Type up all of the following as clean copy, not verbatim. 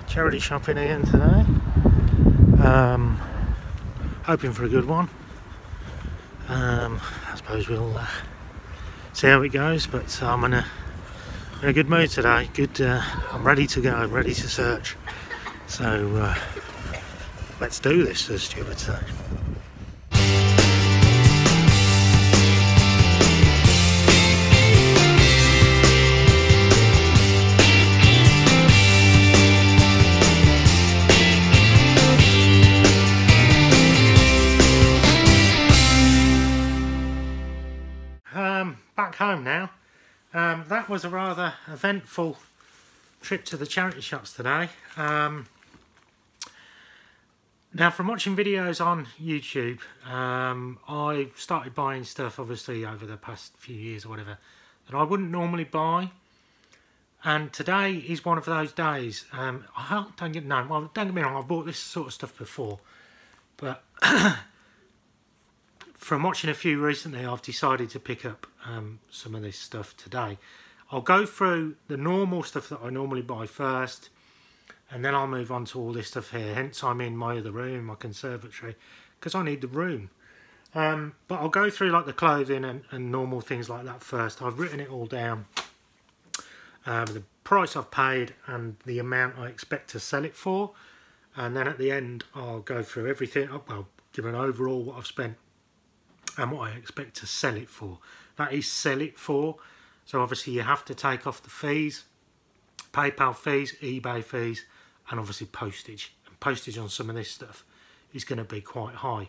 charity shopping again today. Hoping for a good one. I suppose we'll see how it goes, but I'm in a good mood today. I'm ready to go, I'm ready to search. So let's do this, as Stuart would say. Back home now. That was a rather eventful trip to the charity shops today. Now, from watching videos on YouTube, I've started buying stuff, obviously, over the past few years or whatever, that I wouldn't normally buy. And today is one of those days. Don't get me wrong, I've bought this sort of stuff before, but from watching a few recently, I've decided to pick up some of this stuff today. I'll go through the normal stuff that I normally buy first, and then I'll move on to all this stuff here. Hence, I'm in my other room, my conservatory, because I need the room. But I'll go through like the clothing and normal things like that first. I've written it all down. The price I've paid and the amount I expect to sell it for. And then at the end, I'll go through everything. I'll give an overall what I've spent and what I expect to sell it for. That is sell it for. So obviously you have to take off the fees, PayPal fees, eBay fees, and obviously postage. And postage on some of this stuff is going to be quite high.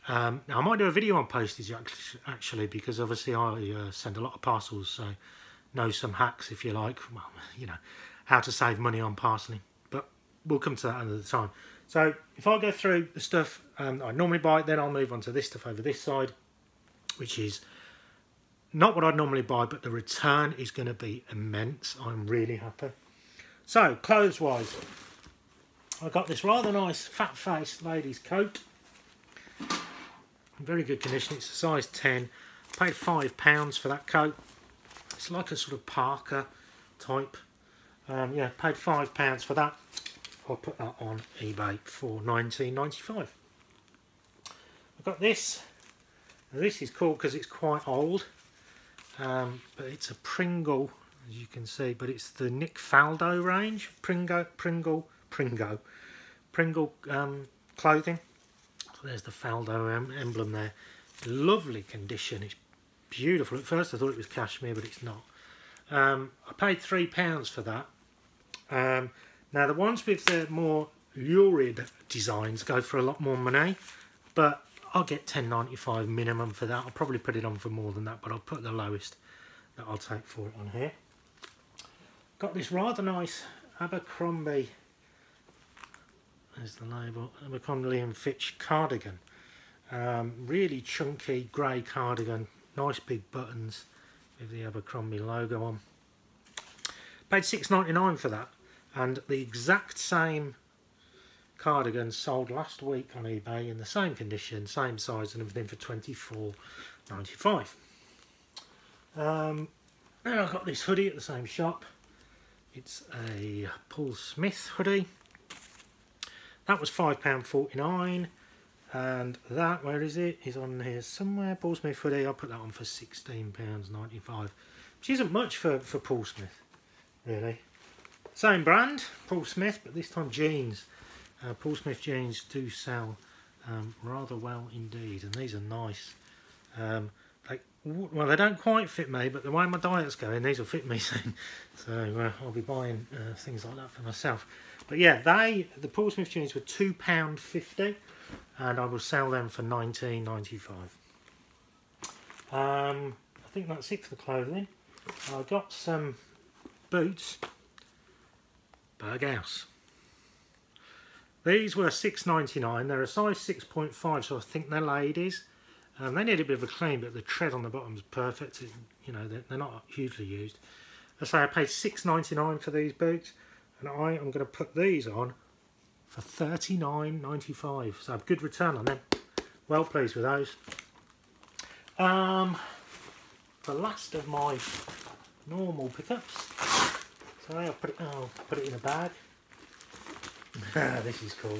Now I might do a video on postage actually, because obviously I send a lot of parcels, so know some hacks, if you like. Well, you know, how to save money on parceling. But we'll come to that another time. So if I go through the stuff I normally buy, then I'll move on to this stuff over this side, which is not what I'd normally buy, but the return is going to be immense. I'm really happy. So clothes wise, I got this rather nice fat face ladies coat. In very good condition. It's a size 10. Paid £5 for that coat. It's like a sort of Parker type. Yeah, paid £5 for that. I'll put that on eBay for $19.95. I've got this. Now this is cool because it's quite old, but it's a Pringle, as you can see. But it's the Nick Faldo range, Pringle clothing. So there's the Faldo emblem there. Lovely condition. It's beautiful. At first I thought it was cashmere, but it's not. I paid £3 for that. Now the ones with the more lurid designs go for a lot more money, but I'll get $10.95 minimum for that. I'll probably put it on for more than that, but I'll put the lowest that I'll take for it on here. Got this rather nice Abercrombie, there's the label, Abercrombie and Fitch cardigan. Really chunky grey cardigan, nice big buttons with the Abercrombie logo on. Paid $6.99 for that. And the exact same cardigan sold last week on eBay in the same condition, same size and everything for $24.95. Now I've got this hoodie at the same shop. It's a Paul Smith hoodie. That was £5.49. And that, where is it? Is on here somewhere. Paul Smith hoodie. I'll put that on for £16.95. Which isn't much for Paul Smith, really. Same brand, Paul Smith, but this time jeans. Paul Smith jeans do sell rather well indeed, and these are nice. Well, they don't quite fit me, but the way my diet's going, these will fit me soon. So I'll be buying things like that for myself. But yeah, the Paul Smith jeans were £2.50, and I will sell them for $19.95. I think that's it for the clothing. I got some boots. Berghaus. These were $6.99. They're a size 6.5, so I think they're ladies. They need a bit of a clean, but the tread on the bottom is perfect. You know, they're not hugely used. I say I paid $6.99 for these boots, and I am going to put these on for $39.95. So a good return on them. Well pleased with those. The last of my normal pickups. So I'll put it in a bag. This is cool.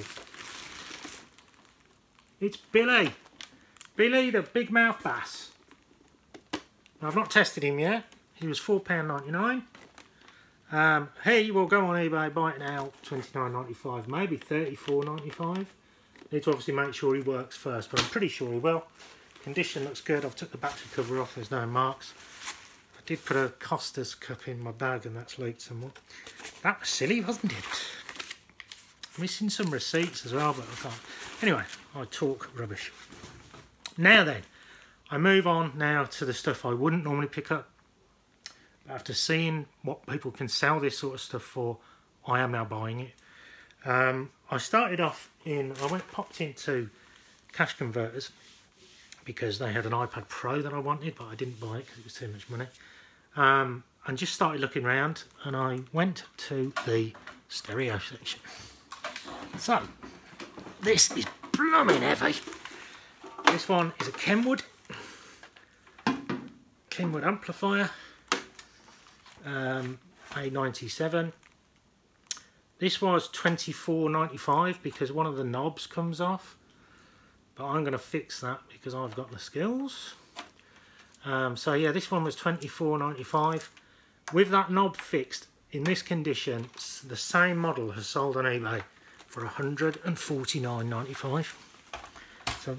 It's Billy. Billy the big mouth bass. Now, I've not tested him yet. He was £4.99. He will go on eBay, buy it now, $29.95, maybe $34.95. Need to obviously make sure he works first, but I'm pretty sure he will. Condition looks good. I've took the battery cover off, there's no marks. I did put a Costas cup in my bag and that's leaked somewhat. That was silly, wasn't it? Missing some receipts as well, but I can't. Anyway, I talk rubbish. Now then, I move on now to the stuff I wouldn't normally pick up. After seeing what people can sell this sort of stuff for, I am now buying it. I started off popped into Cash Converters because they had an iPad Pro that I wanted, but I didn't buy it because it was too much money. And just started looking around, and I went to the stereo section. So, this is blooming heavy. This one is a Kenwood amplifier, A97. This was $24.95 because one of the knobs comes off, but I'm going to fix that because I've got the skills. So yeah, this one was $24.95 with that knob fixed. In this condition, the same model has sold on eBay for $149.95. So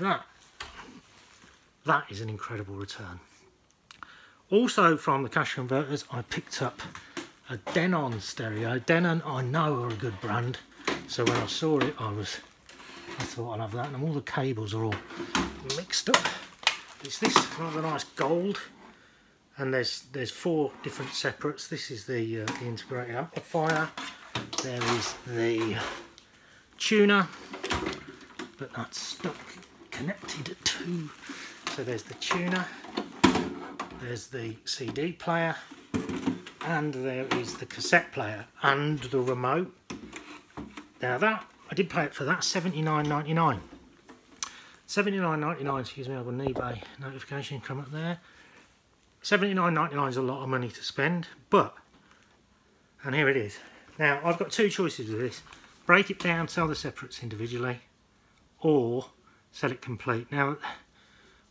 that is an incredible return. Also from the Cash Converters, I picked up a Denon stereo. Denon I know are a good brand, so when I saw it I thought I'll have that, and all the cables are all mixed up. It's this rather nice gold, and there's 4 different separates. This is the integrated amplifier. There is the tuner, but that's not connected to. So there's the tuner, there's the CD player, and there is the cassette player and the remote. Now that, I did pay it for that, $79.99. $79.99, excuse me, I've got an eBay notification come up there. $79.99 is a lot of money to spend, but, and here it is. Now, I've got 2 choices with this. Break it down, sell the separates individually, or sell it complete. Now,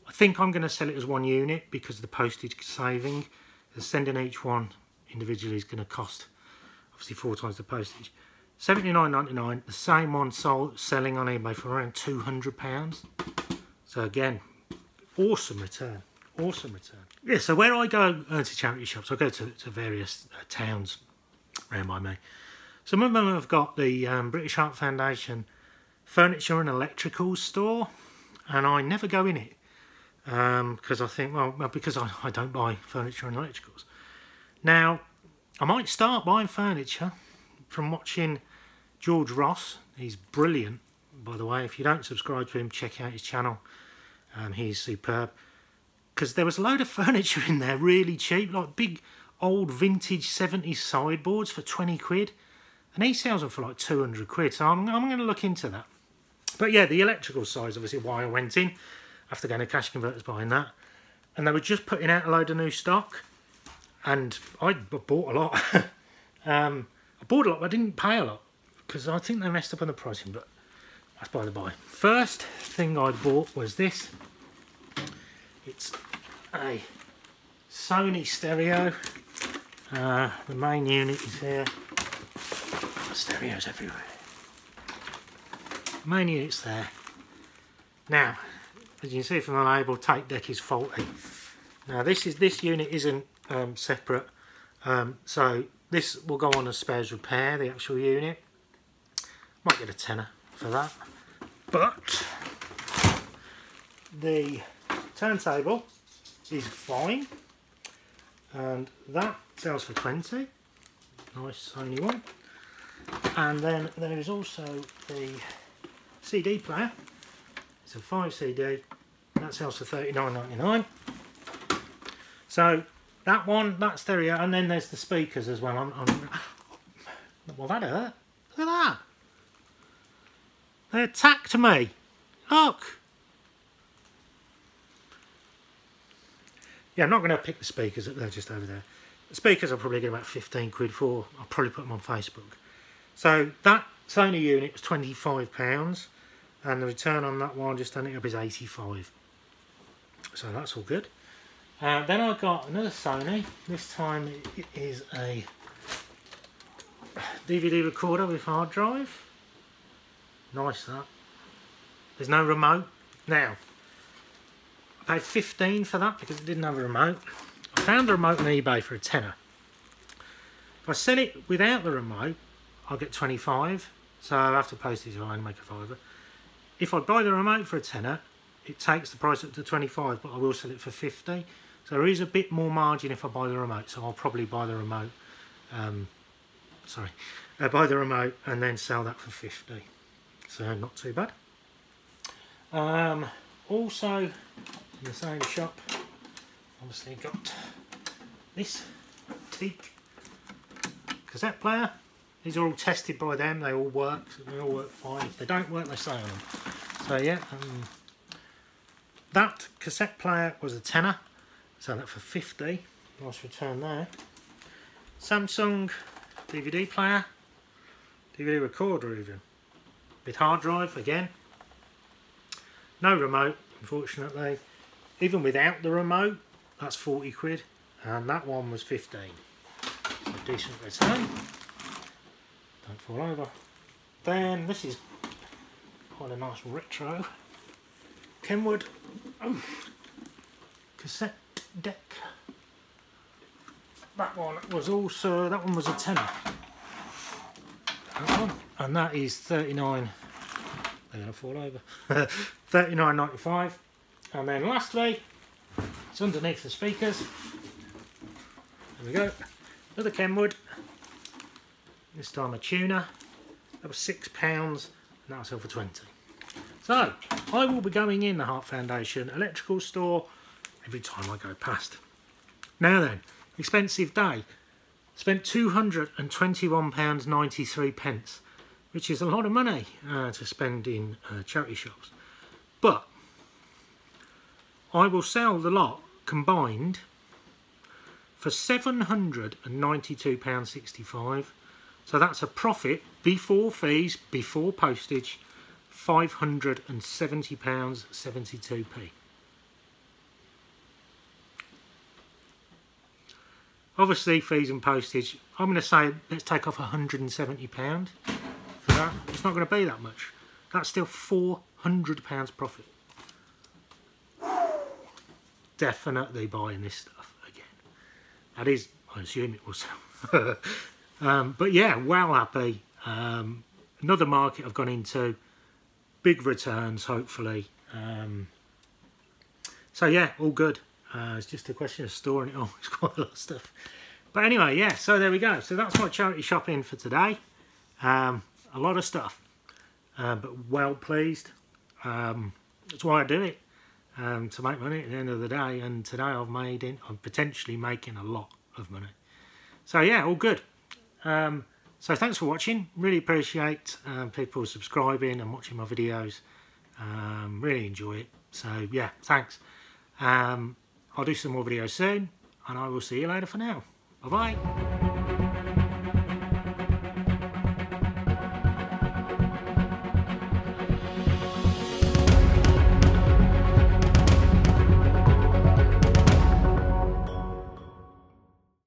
I think I'm going to sell it as one unit because of the postage saving. Sending each one individually is going to cost obviously 4 times the postage. $79.99, the same one selling on eBay for around £200. So again, awesome return, awesome return. Yeah, so where I go to charity shops, I go to various towns around by me. Some of them have got the British Heart Foundation furniture and electricals store, and I never go in it because I think, well because I don't buy furniture and electricals. Now, I might start buying furniture from watching George Ross. He's brilliant, by the way. If you don't subscribe to him, check out his channel. He's superb. Because there was a load of furniture in there really cheap, like big old vintage 70s sideboards for 20 quid. And he sells them for like 200 quid, so I'm going to look into that. But yeah, the electrical side is obviously why I went in, after going to Cash Converters buying that. And they were just putting out a load of new stock. And I bought a lot. I bought a lot, but I didn't pay a lot. Because I think they messed up on the pricing, but that's by the by. First thing I bought was this. It's a Sony stereo. The main unit is here. Stereos everywhere. The main unit's there. Now, as you can see from the label, tape deck is faulty. Now this unit isn't separate, so this will go on as spares repair, the actual unit. Might get a tenner for that. But the turntable is fine, and that sells for 20. Nice Sony one. And then there is also the CD player. It's a 5 CD. That sells for $39.99. So that one, that stereo, and then there's the speakers as well. Well, that hurt. Look at that. They attacked me. Look. Yeah, I'm not going to pick the speakers up. They're just over there. The speakers I'll probably get about 15 quid for. I'll probably put them on Facebook. So that Sony unit was £25, and the return on that one, just done it up, is 85. So that's all good. Then I got another Sony. This time it is a DVD recorder with hard drive. Nice that. There's no remote. Now, I paid 15 for that because it didn't have a remote. I found the remote on eBay for a tenner. If I sell it without the remote, I'll get 25. So after postage, I'll only make a fiver. If I buy the remote for a tenner, it takes the price up to 25, but I will sell it for 50. So there is a bit more margin if I buy the remote. So I'll probably buy the remote. Buy the remote and then sell that for 50. So not too bad. Also in the same shop, obviously got this teak cassette player. These are all tested by them. They all work. They all work fine. If they don't work, they stay on them. So yeah, that cassette player was a tenner. Sell that for 50. Nice return there. Samsung DVD player, DVD recorder even, with hard drive again. No remote, unfortunately. Even without the remote, that's 40 quid, and that one was 15. So decent return. Don't fall over. Then this is quite a nice retro Kenwood cassette deck. That one was a tenner. That one, and that is 39. They're going to fall over. 39.95. And then lastly, it's underneath the speakers. There we go. Another Kenwood. This time a tuner. That was £6, and that was sold for 20. So I will be going in the Heart Foundation electrical store every time I go past. Now then, expensive day. Spent £221.93, which is a lot of money to spend in charity shops. But I will sell the lot combined for £792.65. So that's a profit before fees, before postage, £570.72p. Obviously fees and postage, I'm going to say let's take off £170 for that. It's not going to be that much. That's still £400 profit. Definitely buying this stuff again. That is, I assume it will sell. But yeah, well happy. Another market I've gone into. Big returns, hopefully. So yeah, all good. It's just a question of storing it all. It's quite a lot of stuff. But anyway, yeah, so there we go. So that's my charity shopping for today. A lot of stuff. But well pleased. That's why I do it. To make money at the end of the day. And today I'm potentially making a lot of money. So yeah, all good. So thanks for watching. Really appreciate people subscribing and watching my videos. Really enjoy it. So yeah, thanks. I'll do some more videos soon, and I will see you later for now. Bye bye.